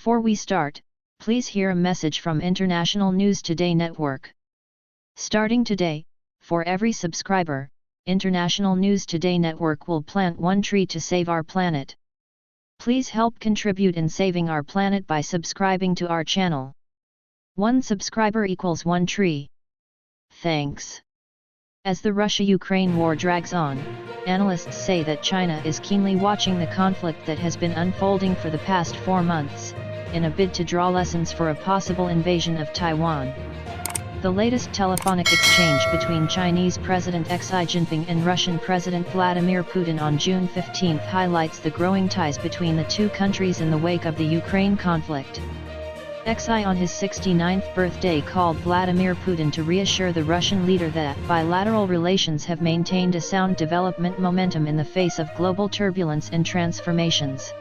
Before we start, please hear a message from International News Today Network. Starting today, for every subscriber, International News Today Network will plant one tree to save our planet. Please help contribute in saving our planet by subscribing to our channel. One subscriber equals one tree. Thanks. As the Russia-Ukraine war drags on, analysts say that China is keenly watching the conflict that has been unfolding for the past 4 months, in a bid to draw lessons for a possible invasion of Taiwan. The latest telephonic exchange between Chinese President Xi Jinping and Russian President Vladimir Putin on June 15 highlights the growing ties between the two countries in the wake of the Ukraine conflict. Xi on his 69th birthday called Vladimir Putin to reassure the Russian leader that bilateral relations have maintained a sound development momentum in the face of global turbulence and transformations.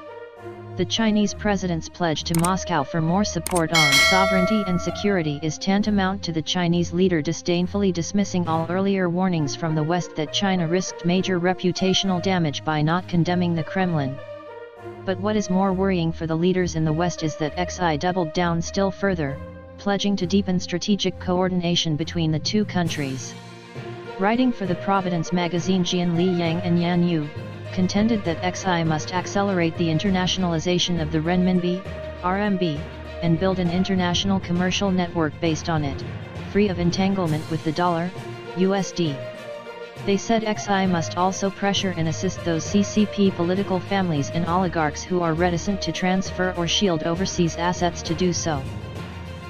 The Chinese president's pledge to Moscow for more support on sovereignty and security is tantamount to the Chinese leader disdainfully dismissing all earlier warnings from the West that China risked major reputational damage by not condemning the Kremlin. But what is more worrying for the leaders in the West is that Xi doubled down still further, pledging to deepen strategic coordination between the two countries. Writing for the Providence magazine, Jian Li Yang and Yan Yu contended that Xi must accelerate the internationalization of the renminbi, RMB, and build an international commercial network based on it, free of entanglement with the dollar, USD. They said Xi must also pressure and assist those CCP political families and oligarchs who are reticent to transfer or shield overseas assets to do so.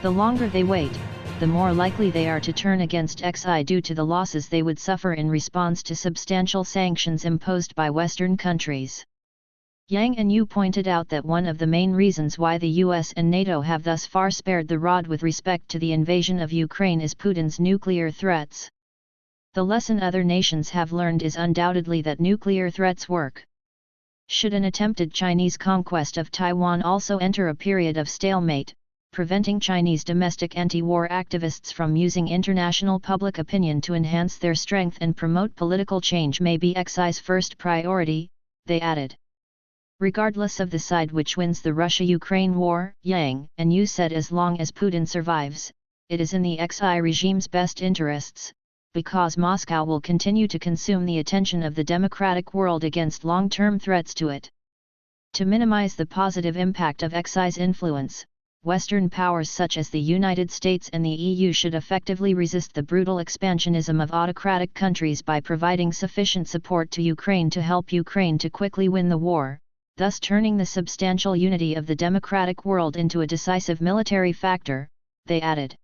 The longer they wait, the more likely they are to turn against Xi due to the losses they would suffer in response to substantial sanctions imposed by Western countries. Yang and Yu pointed out that one of the main reasons why the US and NATO have thus far spared the rod with respect to the invasion of Ukraine is Putin's nuclear threats. The lesson other nations have learned is undoubtedly that nuclear threats work. Should an attempted Chinese conquest of Taiwan also enter a period of stalemate, preventing Chinese domestic anti-war activists from using international public opinion to enhance their strength and promote political change may be Xi's first priority, they added. Regardless of the side which wins the Russia-Ukraine war, Yang and Yu said as long as Putin survives, it is in the Xi regime's best interests, because Moscow will continue to consume the attention of the democratic world against long-term threats to it. To minimize the positive impact of Xi's influence, Western powers such as the United States and the EU should effectively resist the brutal expansionism of autocratic countries by providing sufficient support to Ukraine to help Ukraine to quickly win the war, thus turning the substantial unity of the democratic world into a decisive military factor, they added.